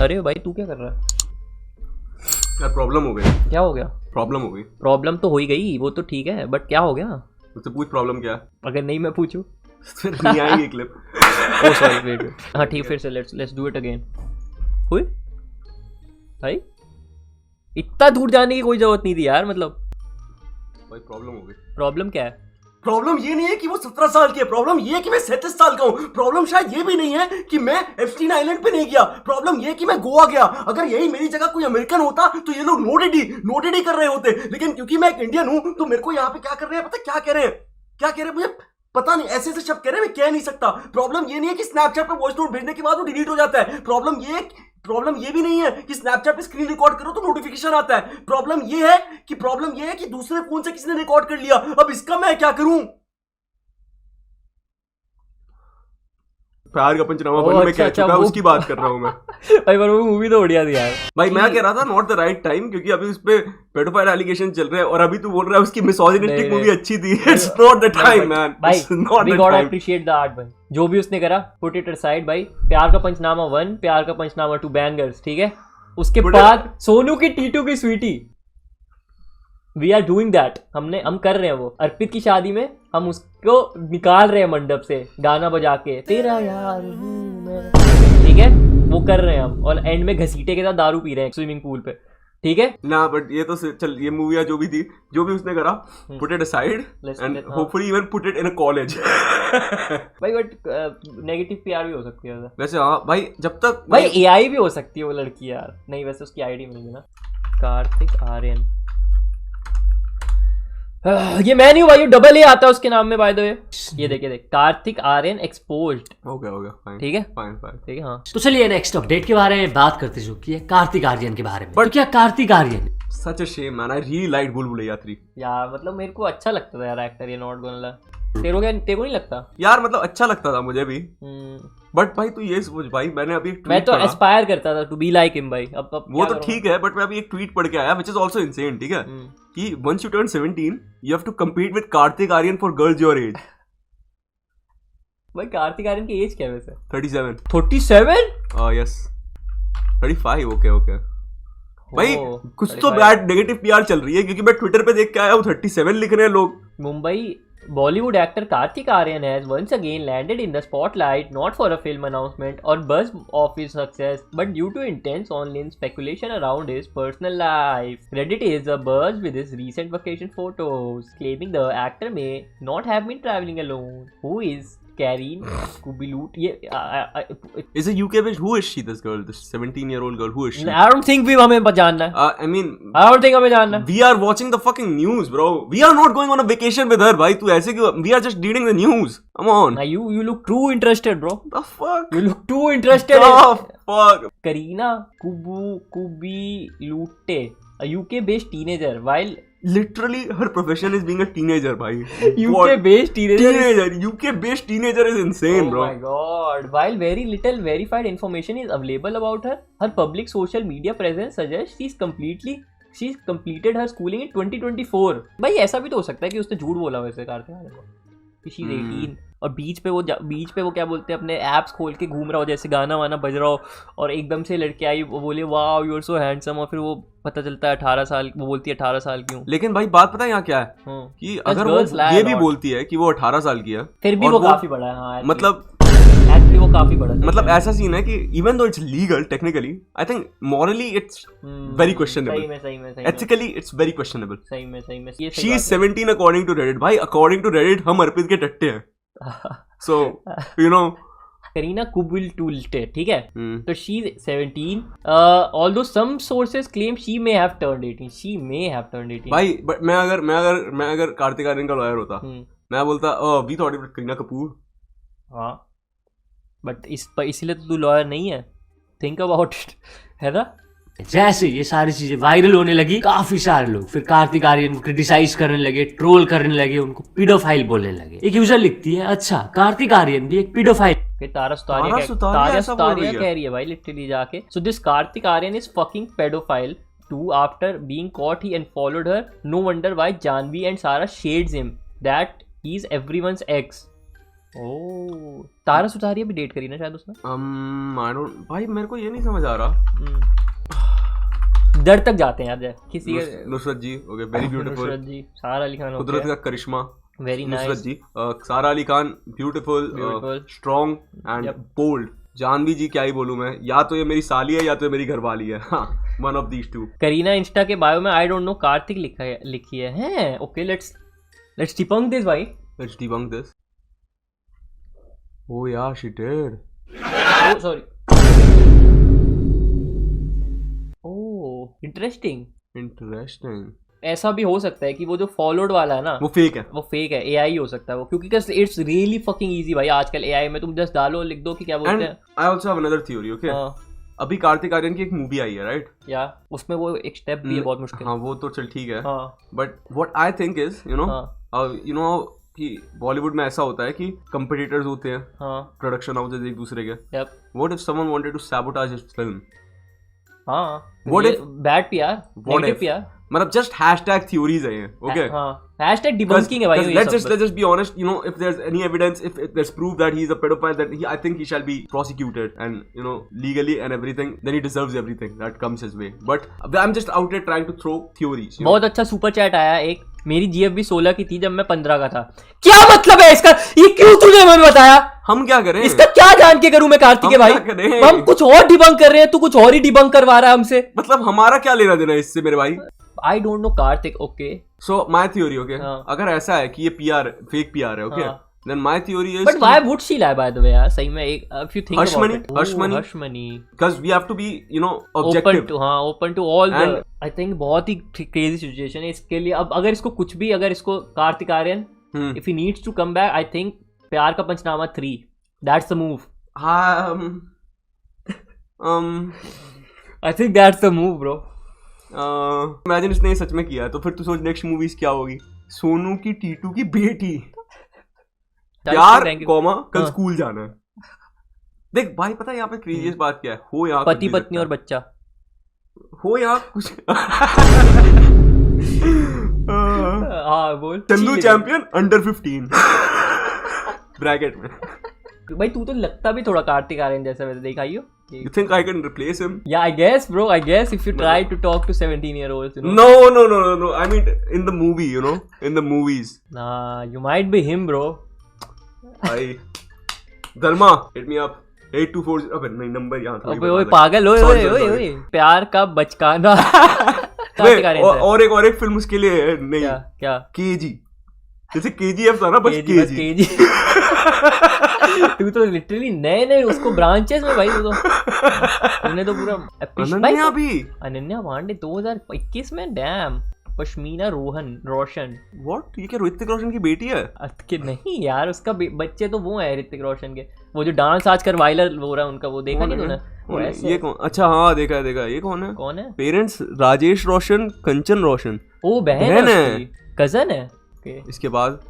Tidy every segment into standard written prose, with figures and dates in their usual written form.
अरे भाई तू क्या कर रहा है यार? प्रॉब्लम हो गई। क्या हो गया? प्रॉब्लम हो गई। प्रॉब्लम तो हो ही गई, वो तो ठीक है, बट क्या हो गया? मुझसे पूछ प्रॉब्लम क्या है। अगर नहीं मैं पूछूं फिर नहीं आएगी clip. Oh sorry, wait wait, हाँ ठीक, फिर से लेट्स डू इट अगेन। हुई भाई, इतना दूर जाने की कोई जरूरत नहीं थी यार, मतलब भाई प्रॉब्लम हो गई। प्रॉब्लम क्या है? प्रॉब्लम ये नहीं है कि वो 17 साल की है, प्रॉब्लम ये है कि मैं 37 साल का हूं। प्रॉब्लम शायद ये भी नहीं है कि मैं एप्स्टीन आइलैंड पे नहीं गया। प्रॉब्लम ये है कि मैं गोवा गया। अगर यही मेरी जगह कोई अमेरिकन होता तो ये लोग नोटेड ही कर रहे होते, लेकिन क्योंकि मैं एक इंडियन हूं तो मेरे को यहाँ पे क्या कर रहे हैं पता, क्या कह रहे हैं मुझे पता नहीं, ऐसे ऐसे शब्द कह रहे हैं, मैं कह नहीं सकता। प्रॉब्लम ये नहीं है कि स्नैपचैट पे वॉइस नोट भेजने के बाद वो डिलीट हो जाता है। प्रॉब्लम ये भी नहीं है कि स्नैपचैट पे स्क्रीन रिकॉर्ड करो तो नोटिफिकेशन आता है। प्रॉब्लम ये है कि दूसरे फोन से किसी ने रिकॉर्ड कर लिया। अब इसका मैं क्या करूं? प्यार का पंचनामा बनो में कह चुका, उसकी बात कर रहा हूं मैं। भाई पर वो मूवी तो बढ़िया थी यार। भाई मैं कह रहा था नॉट द राइट टाइम, क्योंकि अभी उस पे पेडोफाइल एलिगेशन चल रहे हैं और अभी तू बोल रहा है उसकी मिसोजिनिस्टिक मूवी अच्छी थी। It's not the time man, भाई we got appreciate the art भाई, जो भी उसने करा पुट इट असाइड भाई। प्यार का पंचनामा 1, प्यार का पंचनामा 2 बैंगर्स, ठीक है। उसके बाद सोनू की टीटू की Sweety, we are doing that. हम कर रहे हैं वो। अर्पित की शादी में हम उसको निकाल रहे हैं मंडप से गाना बजा के, तेरा यार हूं मैं, ठीक है, वो कर रहे हैं हम। और एंड में घसीटे के साथ दारू पी रहे हैं स्विमिंग पूल पे, ठीक है ना। बट ये तो चल, ये मूवी जो भी थी, जो भी उसने करा, put it aside and hopefully even put it in a college. भाई बट नेगेटिव पीआर भी हो सकती है वैसे। हाँ भाई, जब तक भाई एआई भी हो सकती है वो लड़की यार। नहीं वैसे उसकी आईडी मिलेगी ना, कार्तिक आर्यन। ये मैं नहीं हूँ भाई, डबल ए आता है उसके नाम में बाय द वे। ये देख कार्तिक आर्यन एक्सपोज्ड। हो गया ठीक है, फाइन ठीक है। हाँ तो चलिए नेक्स्ट अपडेट के बारे में बात करते जो कि है कार्तिक आर्यन के बारे में। बट क्या Kartik Aaryan such a shame man, I really like बुलबुलैया 3 यार। मतलब मेरे को अच्छा लगता था यार एक्टर, ये नॉट गोना। तेरे को नहीं लगता यार? मतलब अच्छा लगता था मुझे भी, बट भाई तू ये सोच भाई, मैंने अभी मैं तो एस्पायर करता था टू बी लाइक हिम भाई। अब वो तो ठीक है, बट मैं अभी एक ट्वीट पढ़ के आया व्हिच इज आल्सो इनसेन, ठीक है, कि once you turn 17 you have to compete with Kartik Aaryan for girls your age. भाई कार्तिक आर्यन की एज क्या है वैसे? 37। 37? यस 35। ओके भाई कुछ तो बैड नेगेटिव पीआर चल रही है, क्योंकि मैं ट्विटर पे देख के आया हूँ 37 लिख रहे हैं लोग। Mumbai Bollywood actor Kartik Aaryan has once again landed in the spotlight, not for a film announcement or buzz of his success, but due to intense online speculation around his personal life. Reddit is abuzz with his recent vacation photos, claiming the actor may not have been traveling alone. Who is Kareen Kubilut? Is it UK based? Who is she? This girl, this 17-year-old girl. Who is she? I don't think हमें जानना है. I mean, I don't think हमें जानना है. We are watching the fucking news, bro. We are not going on a vacation with her, भाई. तू ऐसे क्यों? We are just reading the news. Come on. You look too interested, bro. The fuck? You look too interested. The fuck? Kareena Kubilute, a UK based teenager, while literally her profession is being a teenager, bhai. UK based teenager. UK based teenager is insane, bro. Oh my god. While very little verified information is available about her, her public social media presence suggests she's completed her schooling in 2024. भाई ऐसा भी तो हो सकता है कि उसने झूठ बोला वैसे कार्तिक आर्यन को कि she's 18 और बीच पे वो क्या बोलते हैं, अपने एप्स खोल के घूम रहा हो, जैसे गाना वाना बज रहा हो और एकदम से लड़की आई, वो बोले wow you are so handsome, और फिर वो पता चलता है 18 साल, वो बोलती है 18 साल की हूँ। लेकिन भाई बात पता है यहाँ क्या है, कि अगर वो ये भी बोलती है कि वो 18 साल की है, फिर भी वो काफी बड़ा है। हाँ, मतलब वो काफी बड़ा है। मतलब ऐसा सीन है कि even though it's legal technically, I think morally it's very questionable, सही में एथिकली इट्स वेरी क्वेश्चनेबल। सही में she is 17 according to Reddit. भाई अकॉर्डिंग टू रेडिट हम अर्पित के टट्टे हैं। So, you know, Kareena Kubilute, ठीक है, तो she is 17. Although some sources claim she may have turned 18. भाई बट मैं अगर कार्तिक आर्यन का लॉयर होता, मैं बोलता we thought it was Kareena Kapoor. हाँ बट इसीलिए तो तू लॉयर नहीं है, थिंक अबाउट इट, है ना। जैसे ये सारी चीजें वायरल होने लगी, काफी सारे लोग फिर कार्तिक आर्यन को क्रिटिसाइज करने लगे, ट्रोल करने लगे, उनको पीडोफाइल बोलने लगे। एक यूजर लिखती है अच्छा कार्तिक आर्यन भी एक पीडोफाइल। तारा सुतारिया कह रही है भाई लिटरली जाके, so this Kartik Aaryan is fucking paedophile too after being caught he unfollowed her. No wonder why Janvi and Sara shades him that he's everyone's ex. ओ तारा सुतारिया भी डेट करी ना शायद उसने। आई डोंट भाई, मेरे को ये नहीं समझ आ रहा। दर तक जाते हैं यार किसी के। Nusrat ji, okay, very beautiful. Nusrat ji, Sara Ali Khan, कुदरत का करिश्मा, very Nusrat nice ji, Sara Ali Khan, beautiful, Beautiful. Strong and bold. Janhvi ji, क्या ही बोलूं मैं, या तो ये मेरी साली है या तो ये मेरी घरवाली है। हाँ, one of these two. Kareena insta के बायो में आई डोंट नो कार्तिक लिखी है हैं। ओके, लेट्स डिबंक दिस भाई। Let's debunk this. Oh yeah, she did. Oh sorry. Oh interesting. ऐसा भी हो सकता है कि वो जो फॉलोड वाला है ना वो फेक है, वो फेक है, एआई हो सकता है वो, क्योंकि इट्स रियली फकिंग इजी भाई। आजकल एआई में तुम जस्ट डालो, लिख दो कि क्या बोलते हैं। I also have another theory, okay. अभी कार्तिक आर्यन की एक मूवी आई है, राइट? या उसमें वो एक स्टेप भी है बहुत मुश्किल। हाँ, वो तो चल ठीक है, हाँ but what I think is you know कि बॉलीवुड में ऐसा होता है कि कंपटीटर्स होते हैं, हाँ प्रोडक्शन हाउसेस एक दूसरे के। Yup what if someone wanted to sabotage his film? हाँ What if- bad PR, negative if- PR. मतलब जस्ट हैशटैग थ्योरीज है ये, ओके? हाँ हैशटैग डिबंकिंग है भाई ये let's सब। just be honest, you know, if there's any evidence, if there's proof that he's a pedophile, that I think he shall be prosecuted and, you know, legally and everything, then he deserves everything that comes his way. But I'm just out here trying to throw theories, you know? बहुत अच्छा super chat आया एक। मेरी जीएफबी 16 की थी जब मैं 15 का था। क्या मतलब है इसका? ये क्यों तूने हमें बताया? हम क्या करें इसका क्या जान के करूं मैं कार्तिक के भाई? क्या करें? हम कुछ और डिबंक कर रहे हैं, तू कुछ और ही डिबंक करवा रहा है हमसे। मतलब हमारा क्या लेना देना इससे मेरे भाई? आई don't know Kartik. Okay So my theory, okay? हाँ. अगर ऐसा है कि ये PR फेक PR है, okay? हाँ. Then my theory is but why would she lie by the way यार? सही में एक if you think Hush about money, इट। hush money. Hush money because we have to be, you know, open objective. To, हाँ open to all the. And- I think बहुत ही crazy situation है इसके लिए। अब अगर इसको कुछ भी, अगर इसको Kartik Aaryan Hmm. If he needs to come back, I think Pyaar Ka Punchnama 3 that's the move. I think that's the move bro. Imagine इसने ये सच में किया है, तो फिर तू सोच नेक्स्ट मूवीज क्या होगी। सोनू की टीटू की बेटी, प्यार कॉमा कल हाँ. स्कूल जाना है। देख भाई, पता है यहाँ पे क्रेजीएस्ट बात क्या है? हो यहाँ पति पत्नी और बच्चा। हो यहाँ कुछ हाँ बोल। चंदू चैंपियन अंडर 15 ब्रैकेट में। भाई तू तो लगता भी थोड़ा कार्तिक आर्यन जैसा, वैसे दिखाइयो। You think I can replace him? Yeah, I guess, bro. I guess if you try to talk to 17-year-olds, you know. No. I mean, in the movie, you know, in the movies. Nah, you might be him, bro. Dharma, hit me up. 8240. अबे नहीं, number यहाँ था। अबे ओए पागल, ओए प्यार का बचकाना। कार्तिक आर्यन से। और एक फिल्म उसके लिए है, नहीं क्या केजी, जैसे KGF था ना, बस केजी। तू तो लिटरली नए उसको ब्रांचेस में भाई, तूने तो पूरा अनन्या भी, अनन्या पांडे 2021 में। डैम। पश्मीना रोशन। व्हाट? ये क्या ऋतिक रोशन की बेटी है? कि नहीं यार, उसका बच्चे तो वो है ऋतिक रोशन के, वो जो डांस आजकल वायरल हो रहा है उनका, वो देखा नहीं तूने? वो ऐसे। ये कौन? अच्छा हाँ, देखा है। ये कौन है? पेरेंट्स राजेश रोशन, कंचन रोशन। ओ बहन है, कजन है। इसके बाद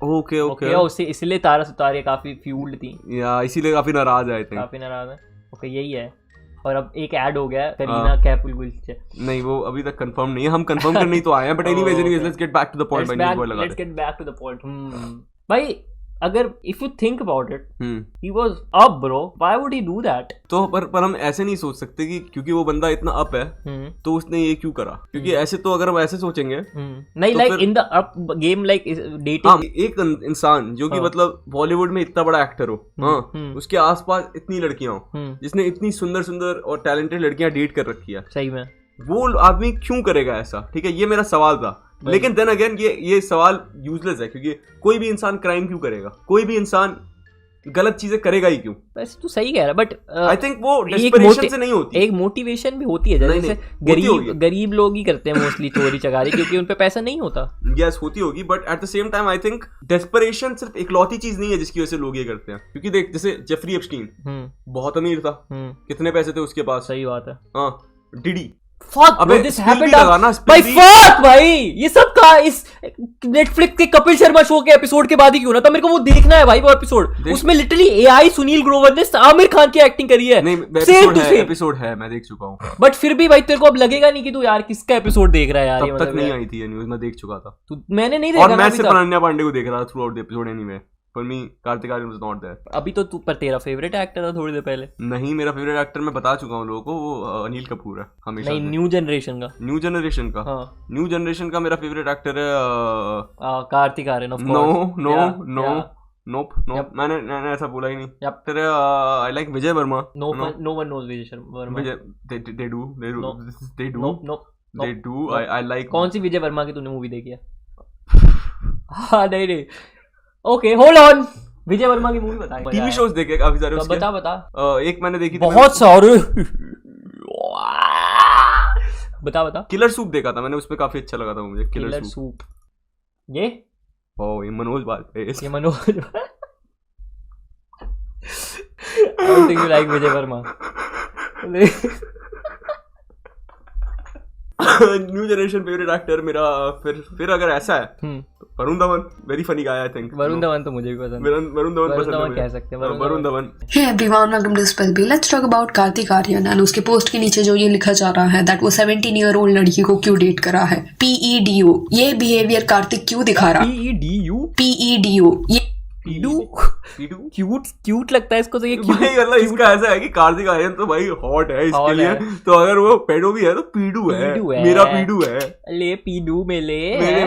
ओके उससे इसलिए तारा सुतारिया काफी फ्यूल्ड थी, या इसीलिए काफी नाराज है, काफी नाराज है। ओके यही है। और अब एक ऐड हो गया करीना कैपुल गुलचे। नहीं, वो अभी तक कंफर्म नहीं है, हम कंफर्म करने ही तो आए हैं। But anyways let's get back to the point. Let's get back to the point. भाई अगर if you think about it, he was up bro, why would he do that? तो पर हम ऐसे नहीं सोच सकते कि क्योंकि वो बंदा इतना अप है तो उसने ये क्यों करा, क्योंकि ऐसे तो अगर हम ऐसे सोचेंगे नहीं, तो like in the up game, like dating. एक इंसान जो कि मतलब बॉलीवुड में इतना बड़ा एक्टर हो, उसके आसपास इतनी लड़कियां हो, जिसने इतनी सुंदर और टैलेंटेड लड़कियां डेट कर रखी है, सही में वो आदमी क्यों करेगा ऐसा? ठीक है, ये मेरा सवाल था। लेकिन देन अगेन ये सवाल यूजलेस है, क्योंकि कोई भी इंसान क्राइम क्यों करेगा? कोई भी इंसान गलत चीजें करेगा ही क्यों? वैसे तू सही कह रहा है, बट आई थिंक वो डेस्परेशन से नहीं होती, एक मोटिवेशन भी होती है। जैसे गरीब लोग ही करते हैं मोस्टली चोरी चकारी, क्योंकि उन पे पैसा नहीं होता। यस, होती होगी, but at the same time I think desperation सिर्फ इकलौती चीज नहीं है जिसकी वजह से लोग ये करते हैं। क्योंकि देख, जैसे जेफरी एप्स्टीन बहुत अमीर था, कितने पैसे थे उसके पास? सही बात है। हाँ, DD. Fuck, bro, this happened भाई, fuck भाई, ये सब का इस नेटफ्लिक्स के कपिल शर्मा शो के एपिसोड के बाद ही क्यों ना था? मेरे को वो देखना है भाई, वो एपिसोड। उसमें लिटरली एआई सुनील ग्रोवर ने आमिर खान की एक्टिंग करी है। नहीं, एपिसोड है, मैं देख चुका हूँ। बट फिर भी भाई तेरे को अब लगेगा नहीं कि तू यार किसका एपिसोड देख रहा है यार? तब तक नहीं आई थी ये न्यूज़, मैं देख चुका था। मैंने नहीं देखा, और मैं सिर्फ अनन्या पांडे को देख रहा था throughout the episode anyway. For me Kartik Aaryan was not there. अभी तो तू पर तेरा फेवरेट एक्टर था थोड़ी देर पहले। नहीं, मेरा फेवरेट एक्टर मैं बता चुका हूँ लोगों को, वो अनिल कपूर है हमेशा नहीं, से। न्यू जनरेशन का। न्यू जनरेशन का? हाँ, न्यू जनरेशन का मेरा फेवरेट एक्टर है Kartik Aaryan of no course. No Yeah, no yeah. Nope nope, मैंने ऐसा बोला ही नहीं। Yep. फिर I like Vijay Varma. No one knows Vijay Varma. Vijay they do No. they do I like। कौन सी विजय वर्मा की तूने मूवी देखी है? हाँ, नहीं। Okay, hold on. Vijay Varma की मूवी बता। टीवी शोज देखे काफी सारे उसके। बता। एक मैंने देखी थी, बहुत सारे। बता। किलर सूप देखा था मैंने, उसमें काफी अच्छा लगा था मुझे किलर सूप। ये ये मनोज बाजपेयी। ये Manoj. I don't think you like Vijay Verma. New generation favourite actor मेरा फिर अगर ऐसा है तो Varun Dhawan, very funny guy I think. Varun Dhawan तो मुझे भी पसंद है। वरुण धवन पसंद है, कह सकते हैं Varun Dhawan. Hey everyone, welcome to Spell B. Let's talk about Kartik Aaryan and उसके पोस्ट के नीचे जो ये लिखा जा रहा है दैट वो 17-year-old लड़की को क्यों डेट करा है। PEDO, ये बिहेवियर कार्तिक क्यों दिखा रहा है। PEDO, ये क्यूट लगता है इसको तो ये भाई मतलब इसका ऐसा है कि कार्तिक आर्यन तो भाई हॉट है इसके लिए, तो अगर वो पेडो भी है तो पीडू है, मेरा पीडू है। ले पीडू में ले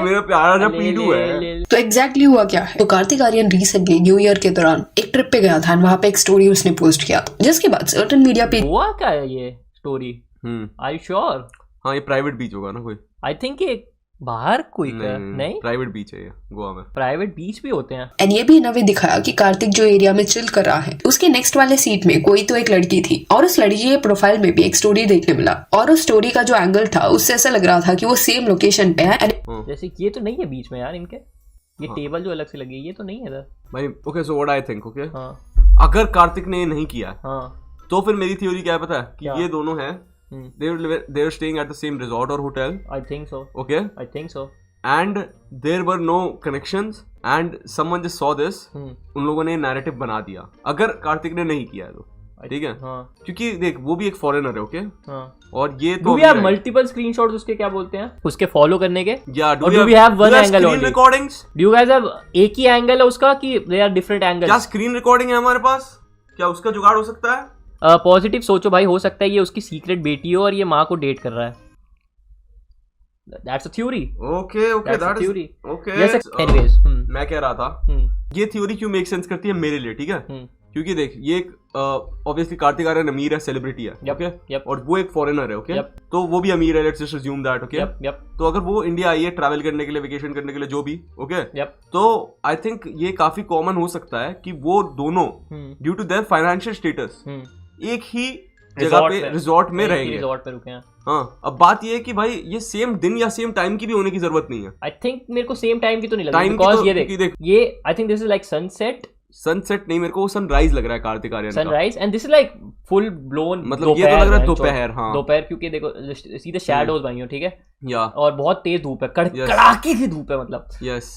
मेरा प्यारा सा पीडू है। तो एग्जैक्टली हुआ क्या है, तो Kartik Aaryan recently new year के दौरान एक ट्रिप पे गया था और वहां पे एक स्टोरी उसने पोस्ट किया था, जिसके बाद सर्टेन मीडिया पे हुआ क्या है ये स्टोरी। Are you sure? हाँ, ये प्राइवेट बीच होगा ना कोई। आई थिंक ये बाहर कोई नहीं प्राइवेट बीच है ये गोवा में। प्राइवेट बीच भी होते हैं। एंड ये भी इन्होंने दिखाया कि कार्तिक जो एरिया में चिल कर रहा है उसके नेक्स्ट वाले सीट में कोई तो एक लड़की थी और उस लड़की के प्रोफाइल में भी एक स्टोरी देखने मिला और उस स्टोरी का जो एंगल था उससे ऐसा लग रहा था कि वो सेम लोकेशन पे है। जैसे ये तो नहीं है बीच में यार इनके, ये टेबल जो अलग से लगी है ये तो नहीं है इधर भाई। Okay so what I think, okay हाँ, अगर कार्तिक ने नहीं किया हाँ, तो फिर मेरी थ्योरी क्या है पता है कि क्या? ये दोनों हैं they were staying at the same resort or hotel, I think so. okay, I think so. and there were no connections and someone just saw this, उन लोगों ने नैरेटिव बना दिया अगर कार्तिक ने नहीं किया तो, ठीक है। हाँ, क्योंकि देख वो भी एक फॉरेनर है, ओके, हाँ, और ये do तो we have multiple screenshots उसके क्या बोलते हैं उसके फॉलो करने के? Yeah, do we have one angle only? recordings? Do you guys have एक ही एंगल है उसका कि they are different angles? क्या स्क्रीन रिकॉर्डिंग है हमारे पास? क्या उसका जुगाड़ हो सकता है? पॉजिटिव सोचो भाई, हो सकता है ये उसकी सीक्रेट बेटी हो और ये माँ को डेट कर रहा है। That's a theory. Okay, That's a that is theory. okay. Yes, anyways, मैं कह रहा था ये थ्योरी क्यों मेक सेंस करती है मेरे लिए, ठीक है, क्योंकि देख ये ऑब्वियसली कार्तिक आर्यन अमीर है, सेलिब्रिटी है, ओके, और वो एक फॉरेनर है, ओके, तो वो भी अमीर है, let's just assume that, okay. तो अगर वो इंडिया आई है ट्रैवल करने के लिए, वेकेशन करने के लिए, जो भी, ओके, तो आई थिंक ये काफी कॉमन हो सकता है कि वो दोनों due to their financial status एक ही जगह पे रिजॉर्ट में रहेंगे, रिजॉर्ट पे रुके हैं। हाँ, अब बात ये है कि भाई ये सेम दिन या सेम टाइम की भी होने की जरूरत नहीं है। आई थिंक मेरे को सेम टाइम की तो नहीं लग टाइम रही, बिकॉज़ तो, ये देख ये I think this is like sunset नहीं, मेरे को सनराइज लग रहा है कार्तिक आर्यन का, sunrise, and this is like full blown, मतलब ये तो लग रहा है दोपहर, हाँ दोपहर, क्योंकि देखो सीधे शैडोज भाई हो, ठीक है, या और बहुत तेज धूप है, कड़ाके की धूप है, मतलब yes,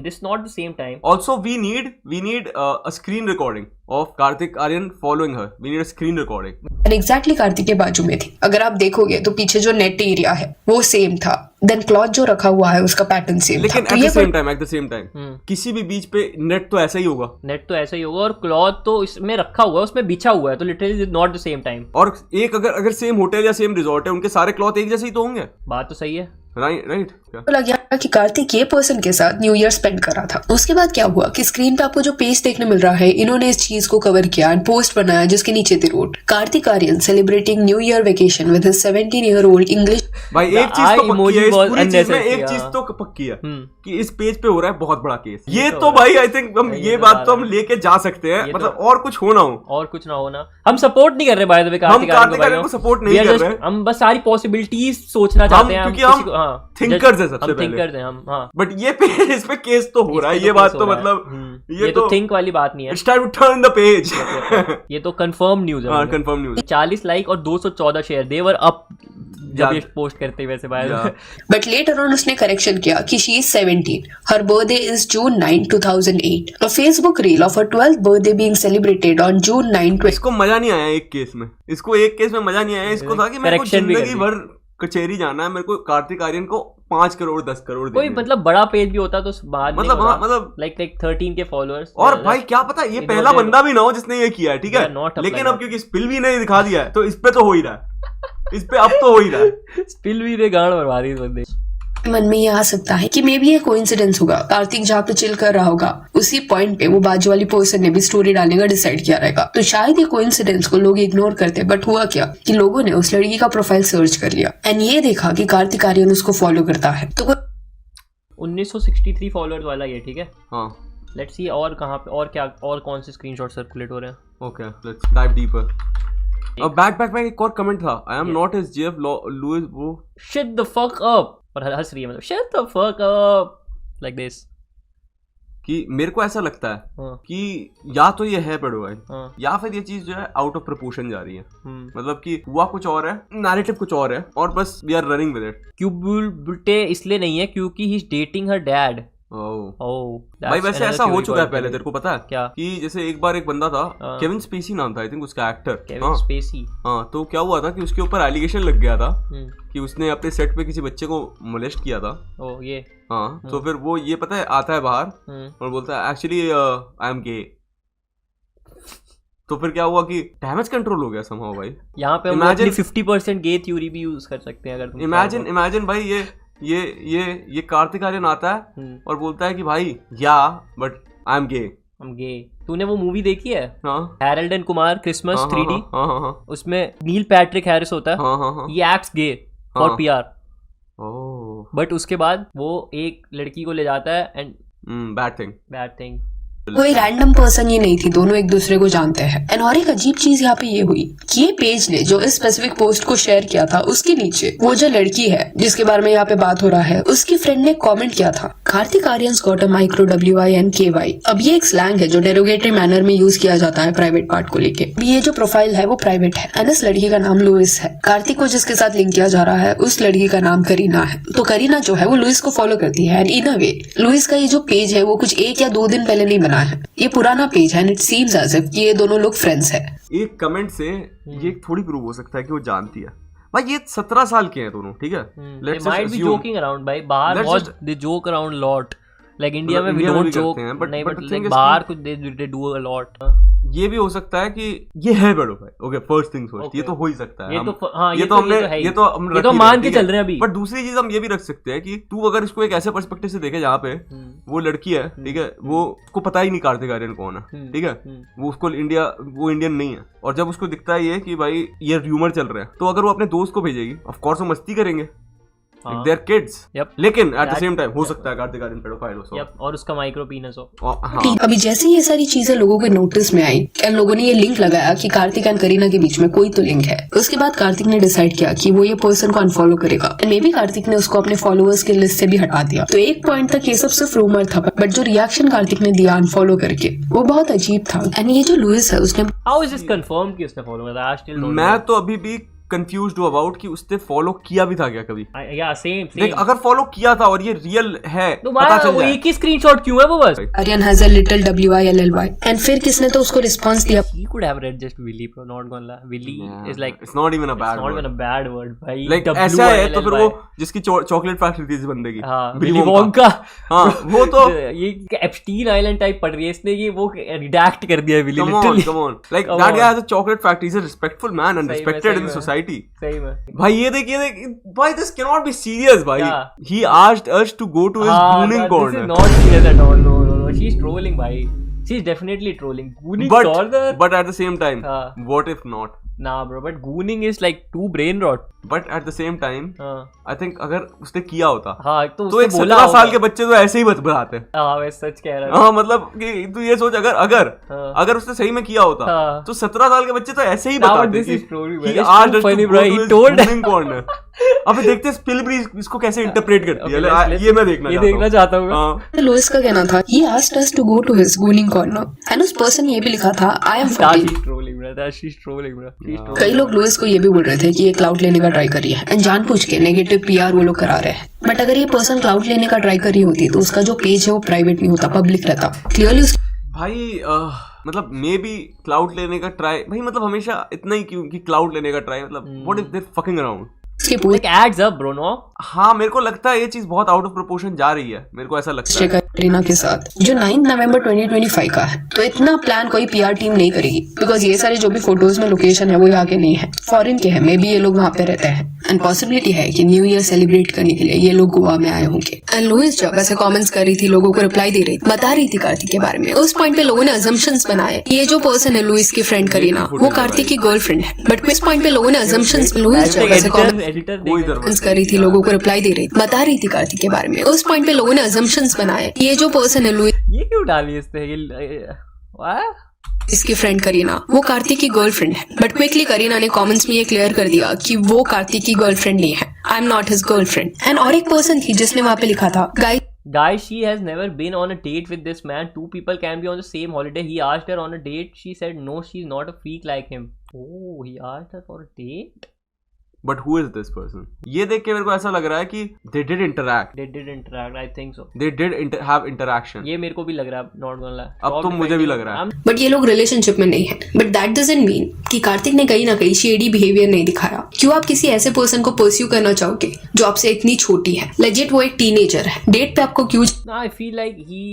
this not the same time. Also we need a screen recording of Kartik Aryan following her. We need a screen recording. और एग्जैक्टली कार्तिक के बाजू में थी, अगर आप देखोगे तो पीछे जो नेट एरिया है वो सेम था, देन क्लॉथ जो रखा हुआ है उसका पैटर्न सेम था। लेकिन एट द सेम टाइम किसी भी बीच पे नेट तो ऐसा ही होगा, नेट तो ऐसा ही होगा, और क्लॉथ तो इसमें रखा हुआ है, उसमें बिछा हुआ है, तो literally not the same time. और एक अगर सेम होटल या सेम रिजॉर्ट है, उनके सारे क्लॉथ एक जैसे ही तो होंगे। बात तो सही है, राइट। तो लगा कि कार्तिक ये पर्सन के साथ न्यू ईयर स्पेंड कर रहा था। उसके बाद क्या हुआ कि स्क्रीन पे आपको जो पेज देखने मिल रहा है, इन्होंने इस चीज को कवर किया एंड पोस्ट बनाया जिसके नीचे थी road Kartik Aaryan celebrating new year vacation with his 17-year-old English. भाई एक चीज तो पक्की है, इस पूरी चीज में एक चीज तो पक्की है कि इस पेज पे हो रहा है बहुत बड़ा केस। ये तो भाई आई थिंक हम ये बात तो हम लेके जा सकते हैं, मतलब और कुछ हो ना हो, और कुछ ना हो ना, हम सपोर्ट नहीं कर रहे by the way Kartik Aaryan को सपोर्ट नहीं कर रहे, हम बस सारी पॉसिबिलिटीज सोचना चाहते हैं, क्योंकि हम थिंकर्स हैं सबसे पहले, थिंकर्स हैं हम, हां, बट ये इस पे केस तो हो रहा है, ये बात तो मतलब ये तो थिंक वाली बात नहीं है, it's time to turn the page. ये तो कंफर्म न्यूज़ है, हां कंफर्म न्यूज़। 40 लाइक और 214 शेयर, दे वर अप जब ये पोस्ट करते वैसे bye the way, but later on उसने करेक्शन किया कि she is 17, her birthday is June 9, 2008, a Facebook reel of her 12th birthday being celebrated on June 9, 20। इसको मजा नहीं आया एक केस में, इसको एक केस में मजा नहीं आया, इसको था कि मेरे को जिंदगी भर कचहरी जाना है, मेरे को कार्तिक आर्यन को 5 करोड़ 10 करोड़ कोई देंगे। मतलब बड़ा पेज भी होता तो बाद मतलब हाँ मतलब लाइक 13 के फॉलोअर्स। और भाई क्या पता ये पहला बंदा भी ना हो जिसने ये किया है, ठीक They है, are not लेकिन applying. अब क्योंकि स्पिलवी ने दिखा दिया है तो इस पे तो हो ही रहा है, इस पे अब तो हो ही रहा है। स्पिल भी ने गांड भरवा दी इस बंदे। मन में ये आ सकता है कि मे बी ये कोइंसिडेंस होगा, कार्तिक जहाँ पे चिल कर रहा होगा उसी पॉइंट पे वो बाजू वाली पर्सन ने भी स्टोरी डालने का डिसाइड किया रहेगा। तो शायद ये कोइंसिडेंस को लोग इग्नोर करते, बट हुआ क्या कि लोगों ने उस लड़की का प्रोफाइल सर्च कर लिया एंड ये देखा कि कार्तिक आर्यन उसको फॉलो करता है। तो 1963 फॉलोअर्स वाला ये, ठीक है। हाँ लेट्स सी और कहाँ पे और क्या और कौन से स्क्रीनशॉट सर्कुलेट हो रहे हैं। Okay let's dive deeper. Back में एक और कमेंट था, I am not as Jeff Lewis वो शिट द फक अप, और हंस रही है मतलब shit the fuck up like this. कि मेरे को ऐसा लगता है हाँ। कि या तो ये है पेडो भाई, हाँ। या फिर ये चीज जो है आउट ऑफ प्रपोर्शन जा रही है। हम्म। मतलब कि हुआ कुछ और है, नैरेटिव कुछ और है, और बस we are running with it. क्यूबुल्टे इसलिए नहीं है क्योंकि he is dating her dad. भाई वैसे ऐसा हो चुका है पहले, तेरे को पता है क्या? कि जैसे एक बार एक बंदा था, हाँ। केविन स्पेसी नाम था आई थिंक उसका एक्टर, केविन स्पेसी। हाँ तो क्या हुआ था कि उसके ऊपर एलिगेशन लग गया था हम्म। कि उसने अपने सेट पे किसी बच्चे को मोलेस्ट किया था। ओ ये। हाँ तो फिर वो ये पता है आता है बाहर और बोलता है एक्चुअली आई एम गे। तो फिर क्या हुआ कि डैमेज कंट्रोल हो गया समहाउ भाई। यहाँ पे हम अपनी 50% गे थ्योरी भी यूज कर सकते हैं अगर तुम इमेजिन भाई ये कार्तिक आर्यन आता है और बोलता है कि भाई या बट आई एम गे। हम गे। तूने वो मूवी देखी है हाँ हैरोल्ड एंड कुमार क्रिसमस हाँ, 3D? हाँ हाँ हाँ उसमें नील पैट्रिक हैरिस होता है, हाँ हाँ हाँ ये एक्ट्स गे फॉर हाँ। पीआर, ओह बट उसके बाद वो एक लड़की को ले जाता है एंड बैड थिंग। कोई रैंडम पर्सन ये नहीं थी, दोनों एक दूसरे को जानते हैं। एंड और एक अजीब चीज यहाँ पे ये हुई कि ये पेज ने जो इस स्पेसिफिक पोस्ट को शेयर किया था उसके नीचे वो जो लड़की है जिसके बारे में यहाँ पे बात हो रहा है उसकी फ्रेंड ने कमेंट किया था Kartik Aaryan got a micro WINKY। अब ये एक स्लैंग है जो डेरोगेटरी मैनर में यूज किया जाता है प्राइवेट पार्ट को लेके। ये जो प्रोफाइल है वो प्राइवेट है एंड इस लड़की का नाम लुइस है। कार्तिक को जिसके साथ लिंक किया जा रहा है उस लड़की का नाम करीना है। तो करीना जो है वो लुइस को फॉलो करती है and in a way Louis का ये जो पेज है वो कुछ 1 या 2 दिन पहले नहीं बना है, ये पुराना पेज है and it seems as if ये दोनों लोग फ्रेंड्स है। एक कमेंट से ये थोड़ी प्रूव हो सकता है कि वो जानती है। भाई ये 17 साल के हैं दोनों, ठीक है। they might be joking around भाई, बाहर बहुत they joke around lot, like India में we don't joke नहीं, but like बाहर कुछ they do a lot। ये भी हो सकता है कि ये है बड़ो भाई। ओके फर्स्ट थिंग्स फर्स्ट, ये तो हो ही सकता है। ये तो हाँ ये तो हम ये तो मान के चल रहे हैं अभी। बट दूसरी चीज हम ये भी रख सकते हैं कि तू अगर इसको एक ऐसे पर्सपेक्टिव से देखे जहाँ पे वो लड़की है, ठीक है, वो उसको पता ही नहीं कार्तिक आर्यन कौन है, ठीक है, वो उसको वो इंडियन नहीं है, और जब उसको दिखता है ये कि भाई ये र्यूमर चल रहा है तो अगर वो अपने दोस्त को भेजेगी ऑफ कोर्स वो मस्ती करेंगे, देयर किड्स। लेकिन एट द सेम टाइम हो सकता है कार्तिक आर्यन पेडोफाइल हो और उसका माइक्रो पीनस हो। हाँ। अभी जैसे ये सारी चीजें लोगों के नोटिस में आई एंड लोगों ने ये लिंक लगाया कि कार्तिक एंड करीना के बीच में कोई तो लिंक है, उसके बाद कार्तिक ने डिसाइड किया कि वो ये पर्सन को अनफॉलो करेगा एंड मे बी कार्तिक ने उसको अपने फॉलोअर्स की लिस्ट से भी हटा दिया। तो एक पॉइंट तक ये सब सिर्फ रूमर था, बट जो रिएक्शन कार्तिक ने दिया अनफॉलो करके वो बहुत अजीब था। एंड ये जो लुइस है उसने हाउ इज दिस कंफर्म कि उसने फॉलो किया? I still don't know. मैं तो अभी भी कंफ्यूज्ड हूँ अबाउट कि उसने फॉलो किया भी था क्या कभी। या सेम देख अगर फॉलो किया था और ये रियल है तो पता चल जाए। एक ही स्क्रीनशॉट क्यों है वो बस? Aaryan has a little WILLY and फिर किसने तो उसको रिस्पांस दिया he could have read just Willy bro, not gonna lie. Willy is like it's not even a bad not even a bad word भाई। like ऐसा है तो फिर वो जिसकी चॉकलेट फैक्ट्री थी इस बंदे की, हाँ विली वोंका, हाँ वो तो ये एप्स्टीन आइलैंड टाइप पढ़ रही है इसने, ये वो रिडैक्ट कर दिया Willie come on like that guy has a chocolate factory, he's a respectful man and respected in the society। सही में भाई ये देख भाई this cannot be serious भाई। he asked us to go to his gooning corner। this is not serious at all, no she's trolling भाई, she's definitely trolling gooning corner, but at the same time what if not? Nah bro, but gooning is like too brain rot। But at the same time I think अगर उसने किया होता तो एक 17 साल के बच्चे तो ऐसे ही बताते हैं। हाँ मैं सच कह रहा हूँ। हाँ मतलब कि तू ये सोच अगर उसने सही में किया होता तो 17 साल के बच्चे तो ऐसे ही बताते हैं। अब देखते हैं स्पिलबरी इसको कैसे इंटरप्रेट करती है, ये मैं देखना चाहता हूँ। लुइस का कहना था he asked us to go to his gooning corner and उस पर्सन ये भी लिखा था I am 14। कई लोग लुइस को ये भी बोल रहे थे कि ये क्लाउड लेने का ट्राई कर रही है एंड जानबूझ के नेगेटिव PR वो लोग करा रहे हैं। बट अगर ये पर्सन क्लाउड लेने का ट्राई कर रही होती तो उसका जो पेज है वो प्राइवेट नहीं होता, पब्लिक रहता क्लियरली। भाई मतलब मे बी क्लाउड लेने का ट्राई भाई, मतलब हमेशा इतना ही क्यों कि क्लाउड लेने का ट्राई, मतलब what if they fucking around. उसके पूरे Like adds up, bro, no? हाँ मेरे को लगता है ये चीज बहुत आउट ऑफ प्रोपोर्शन जा रही है, मेरे को ऐसा लगता है। करीना के साथ जो 9 नवंबर 2025 का है, तो इतना प्लान कोई पीआर टीम नहीं करेगी, बिकॉज ये सारे जो भी फोटोज में लोकेशन है वो यहाँ के नहीं है, फॉरेन के हैं, मे बी ये लोग वहाँ पे रहते हैं, एंड पॉसिबिलिटी है कि न्यू ईयर सेलिब्रेट करने के लिए ये लोग गोवा में आए होंगे। एंड लुइस जब ऐसे कमेंट्स कर रही थी, लोगों को रिप्लाई दे रही, बता रही थी कार्तिक के बारे में, उस पॉइंट पे लोगों ने अजम्पशंस बनाए ये जो पर्सन है लुइस की फ्रेंड करीना वो कार्तिक की गर्लफ्रेंड है, बट इस पॉइंट पे लोगों ने अजम्पशंस, लुइस जब ऐसे Editor कमेंट्स कर रही थी, लोगों को रिप्लाई दे रही, बता रही थी कार्तिक के बारे में, उस पॉइंट पे लोगों ने अजम्पशंस बनाए ये जो पर्सन है लुइस ये क्यों डाली इसने? इसकी फ्रेंड करीना वो कार्तिक की गर्लफ्रेंड है, बट क्विकली करीना ने कमेंट्स में ये क्लियर कर दिया कि वो कार्तिक की गर्लफ्रेंड नहीं है, आई am not his girlfriend. And और एक पर्सन थी जिसने वहां पे लिखा था, Guys, she has never been on a date with this man. Two people can be on the same holiday. He asked her on a date. She said no, she's not a freak like him. Oh, he asked her for a date? But who is this person? ये देख के मेरे को ऐसा लग रहा है कि they did interact, They did interact, I think so. They did have interaction. ये मेरे को भी लग रहा है, not gonna lie. अब तो मुझे भी लग रहा है। बट ये लोग रिलेशनशिप में नहीं है, बट दैट डजंट मीन कि कार्तिक ने कहीं ना कहीं शेडी बिहेवियर नहीं दिखाया। क्यों आप किसी ऐसे पर्सन को परस्यू करना चाहोगे जो आपसे इतनी छोटी है, लेजिट वो एक टीनेजर है, डेट पे आपको क्यों I feel like he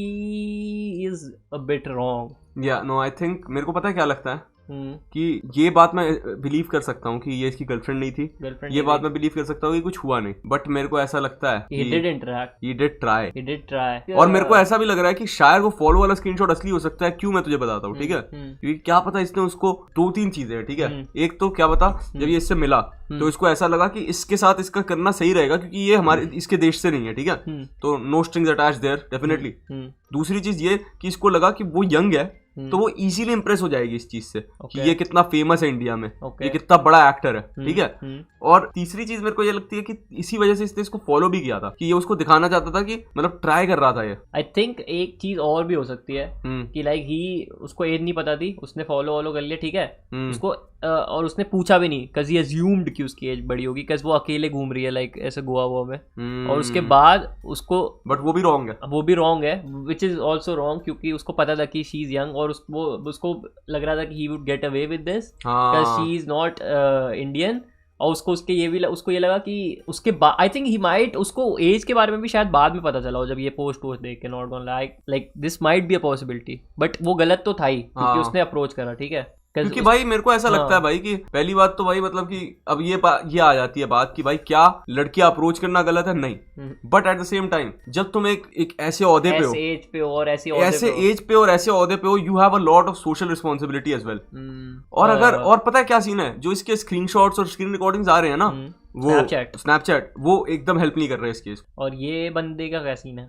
is a bit wrong. या नो आई थिंक मेरे को पता है क्या लगता है Hmm. कि ये बात मैं बिलीव कर सकता हूँ कि ये इसकी गर्लफ्रेंड नहीं थी, Girlfriend ये नहीं बात मैं बिलीव कर सकता हूँ कि कुछ हुआ नहीं, बट मेरे को ऐसा लगता है He did interact. ये did try. He did try. और मेरे को ऐसा भी लग रहा है कि शायद वो फॉलो वाला स्क्रीनशॉट असली हो सकता है। क्यों, मैं तुझे बताता हूँ, ठीक है? क्योंकि क्या पता इसने उसको 2-3 चीजें हैं, ठीक है? एक तो क्या पता जब ये इससे मिला तो इसको ऐसा लगा कि इसके साथ इसका करना सही रहेगा क्योंकि ये हमारे इसके देश से नहीं है, ठीक है? तो no strings attach there definitely. दूसरी चीज ये कि इसको लगा कि वो यंग है तो वो इजीली इंप्रेस हो जाएगी इस चीज से कि ये कितना फेमस है इंडिया में, ये कितना बड़ा एक्टर है, ठीक है? और तीसरी चीज मेरे को ये लगती है कि इसी वजह से इसने इसको फॉलो भी किया था कि ये उसको दिखाना चाहता था कि मतलब ट्राई कर रहा था ये। आई थिंक एक चीज और भी हो सकती है कि लाइक ही उसको एज नहीं पता थी, उसने फॉलो कर लिया, ठीक है? उसको और उसने पूछा भी नहीं cause he assumed कि उसकी एज बड़ी होगी cause वो अकेले घूम रही है लाइक ऐसे गोवा में। और उसके बाद उसको, बट वो भी रॉन्ग है, विच इज ऑल्सो रॉन्ग क्योंकि उसको पता था कि शी इज यंग और उसको लग रहा था कि he would get away with this cause she is not Indian. और उसको ये लगा कि उसके बाद आई थिंक ही माइट, उसको एज के बारे में भी शायद बाद में पता चला हो जब ये पोस्ट देख के, not gonna like this might be a possibility, but वो गलत तो था ही क्योंकि उसने अप्रोच करा, ठीक है? क्योंकि भाई मेरे को ऐसा लगता है भाई कि पहली बात तो भाई मतलब कि अब ये आ जाती है बात कि भाई क्या लड़कियां अप्रोच करना गलत है? नहीं, but at the same time जब तुम एक ऐसे ओहदे पे हो, ऐसे एज पे और ऐसे ओहदे पे हो, you have a lot of social responsibility as well. और पता है क्या सीन है, जो इसके स्क्रीनशॉट्स और स्क्रीन रिकॉर्डिंग्स आ रहे हैं ना, वो स्नैपचैट वो एकदम हेल्प नहीं कर रहे इस केस। और ये बंदे का क्या सीन है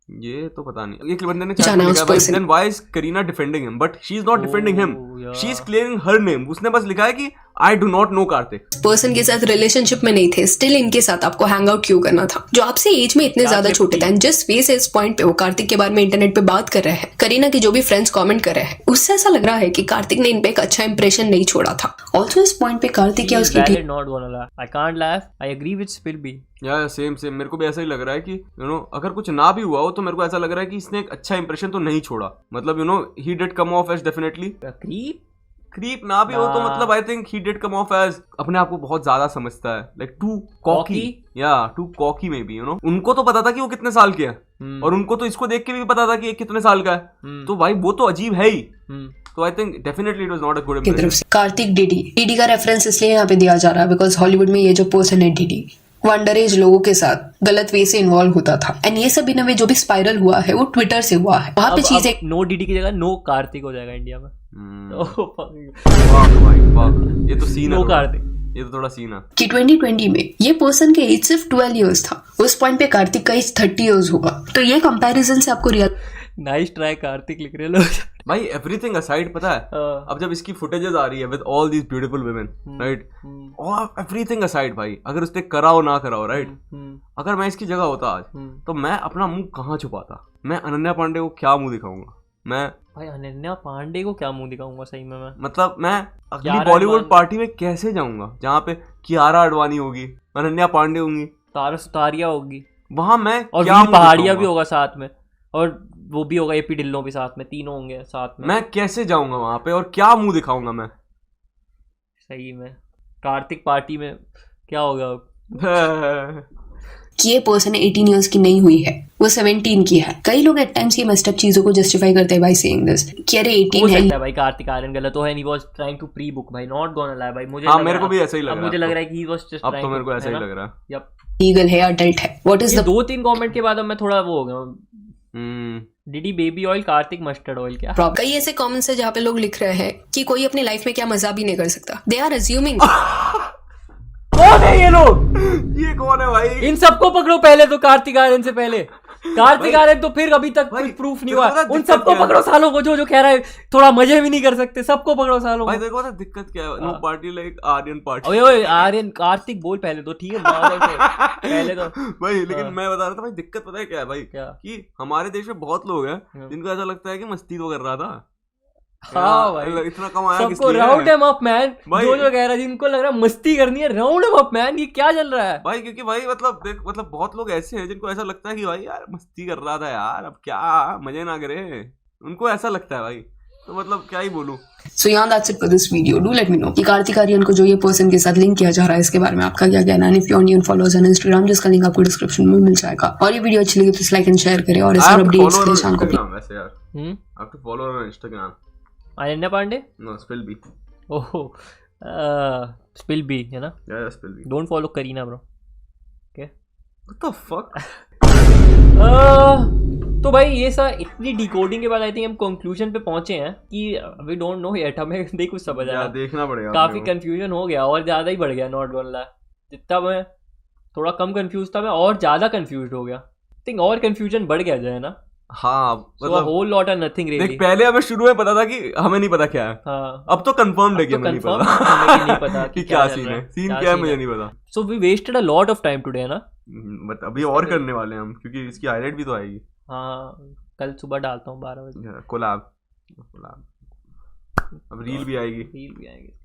ये तो पता नहीं। एक बंदे ने चैट में लिखा भाई then why is Kareena defending him, but she is not defending him, she is clearing her name. उसने बस लिखा है कि I do not know Kartik. Person के साथ रिलेशनशिप में नहीं थे, स्टिल इनके साथ आपको हैंग आउट क्यों करना था जो आपसे एज में इतने ज्यादा छोटे थे? जिस वे से इस पॉइंट पे वो कार्तिक के बारे में इंटरनेट पे बात कर रहे हैं, करीना के जो भी फ्रेंड्स कमेंट कर रहे हैं, उससे ऐसा लग रहा है कि कार्तिक ने इन पे एक अच्छा इंप्रेशन नहीं छोड़ा था। ऑल्सो इस पॉइंट पे कार्तिक या उसकी I can't laugh. I agree with Spilby. या सेम मेरे को भी ऐसा ही लग रहा है कि अगर कुछ ना भी हुआ हो तो मेरे को ऐसा लग रहा है कि इसने एक अच्छा इंप्रेशन तो नहीं छोड़ा। मतलब he did come off as definitely creep ना भी हो तो मतलब I think he did come off as अपने आप को बहुत ज्यादा समझता है, लाइक टू कॉकी या टू कॉकी में भी उनको तो पता था कि वो कितने साल के हैं और उनको तो इसको देख के भी पता था कि ये कितने साल का है, तो भाई वो तो अजीब है ही। तो I think definitely it was not a good impression. Kartik DD का रेफरेंस इसलिए यहाँ पे दिया जा रहा है बिकॉज हॉलीवुड में ये जो पर्सन है डीडी वो अंडर एज लोगों के साथ गलत वे से इन्वॉल्व होता था, एंड ये सब इन वे जो भी स्पाइरल हुआ है वो ट्विटर से हुआ है। वहाँ पे चीजें नो डीडी की जगह नो कार्तिक हो जाएगा इंडिया में। वाह ये तो सीन है, कार्तिक ये तो थोड़ा सीन है कि 2020 में ये पर्सन के एज सिर्फ 12 इयर्स था, उस पॉइंट पे कार्तिक का एज 30 इयर्स होगा। तो ये कंपैरिजन से आपको रियल नाइस ट्राई कार्तिक लिख रहे लोग भाई। एवरीथिंग असाइड पता है अब जब इसकी फुटेजेस आ रही है with all these beautiful women, right, और एवरीथिंग असाइड भाई अगर उसने कराओ ना कराओ, राइट, अगर मैं इसकी जगह होता आज तो मैं अपना मुंह कहाँ छुपाता? मैं अनन्या पांडे को क्या मुंह दिखाऊंगा? मैं भाई अनन्या पांडे को क्या मुंह दिखाऊंगा सही में? मैं मतलब मैं अगली बॉलीवुड पार्टी में कैसे जाऊंगा जहाँ पे कियारा आडवाणी होगी, अनन्या पांडे होंगी, तारा सुतारिया होगी, वहां मैं और क्या पहाड़िया भी होगा साथ में, और वो भी होगा एपी ढिल्लों भी साथ में, तीनों होंगे साथ में। मैं कैसे जाऊंगा वहां पे और क्या मुंह दिखाऊंगा मैं? सही में कार्तिक पार्टी में क्या होगा? कि ये पर्सन 18 इयर्स की नहीं हुई है, वो 17 की है। कई लोग एट टाइम्स ये मस्ट अप चीजों को जस्टिफाई करते हैं बाय सेइंग दिस कि अरे 18 हो है। सकता है भाई कार्तिक आर्यन गलत हो, and he was trying to pre book भाई, नॉट गोना लाई भाई। मुझे हाँ, लग मेरे रहा- को भी ऐसा ही लग अब रहा है मुझे अब लग तो। रहा है कि ही वाज जस्ट अब तो मेरे को ऐसा ही लग रहा है। यप, लीगल है, अडल्ट है। व्हाट इज ये द 2-3 कमेंट के बाद अब मैं थोड़ा वो हो गया। DD baby oil, Kartik mustard oil क्या? प्रॉब्लम? कई ऐसे कमेंट्स है जहाँ पे लोग लिख रहे हैं कि कोई अपनी लाइफ में क्या मजा भी नहीं कर सकता। They are assuming. कौन है ये लोग? ये कौन है भाई? इन सबको पकड़ो पहले तो, कार्तिक आर्यन से पहले। कार्तिक आर्यन तो फिर अभी तक भाई, कुछ प्रूफ नहीं तेरे हुआ। को पता उन दिक्कत सबको क्या है? पकड़ो सालों को जो कह रहा है थोड़ा मजे भी नहीं कर सकते, सबको पकड़ो सालों भाई को। देखो ना दिक्कत क्या है, no party like Aaryan party. ओए ओए आर्यन, कार्तिक बोल पहले तो, ठीक है बाद में पहले तो भाई लेकिन हाँ। मैं बता रहा था भाई, दिक्कत पता है क्या है भाई? क्या? कि हमारे देश में बहुत लोग हैं हाँ। जिनको ऐसा लगता है कि मस्ती तो कर रहा था। हाँ भाई, इतना कमाया किस सबको लिए राउंड है? Em up man. भाई। जो कह रहा है जिनको लग रहा है मस्ती करनी है, राउंड एम अप मैन। ये क्या चल रहा है? भाई क्योंकि भाई मतलब देख, मतलब बहुत लोग ऐसे हैं जिनको ऐसा लगता है कि भाई यार मस्ती कर रहा था यार, अब क्या मजे ना करे, उनको ऐसा लगता है भाई। तो मतलब क्या ही बोलूं। सो यहाँ that's it for this video. Do let me know कि कार्तिक आर्यन को जो ये पर्सन के साथ लिंक किया जा रहा है इसके बारे में आपका क्या कहना है। If you new followers on Instagram, जिसका लिंक आपको डिस्क्रिप्शन में मिल जाएगा। और ये वीडियो अच्छी लगी तो लाइक एंड शेयर करें, और ऐसे अपडेट्स के लिए चैनल को Instagram वैसे यार, hmm, I have to follow her on Instagram. Ananya Panday, No, spill B. ओहो, स्पिल बी है ना। Yeah, spill B. Don't follow Kareena bro. What the fuck? तो भाई ये सब इतनी डिकोडिंग के बाद आई थिंक हम कंक्लूजन पे पहुंचे हैं कि वी डोंट नो येट, हमें नहीं कुछ समझ आया। यार देखना पड़ेगा काफी अपने को। कंफ्यूजन हो गया और ज्यादा ही बढ़ गया, नॉट गोना लाई। जितना मैं थोड़ा कम कंफ्यूज था, मैं और ज्यादा कंफ्यूज हो गया। थिंक और कंफ्यूजन बढ़ गया जो है ना। हाँ सो मतलब होल लॉट ऑफ नथिंग देख, रियली। पहले हमें शुरू में पता था कि हमें नहीं पता क्या है। हाँ, अब तो कंफर्म है कि तो हमें नहीं confirm पता है कि नहीं पता कि कि क्या चल सीन रहा है। है, सीन क्या क्या है scene मुझे है। नहीं पता। So we wasted a lot of time today है ना। बट अभी और करने वाले हैं हम, क्योंकि इसकी हाईलाइट भी तो आएगी। हाँ, कल सुबह डालता हूँ 12 बजे, कोलैब, अब रील भी आएगी। रील भी आएगी।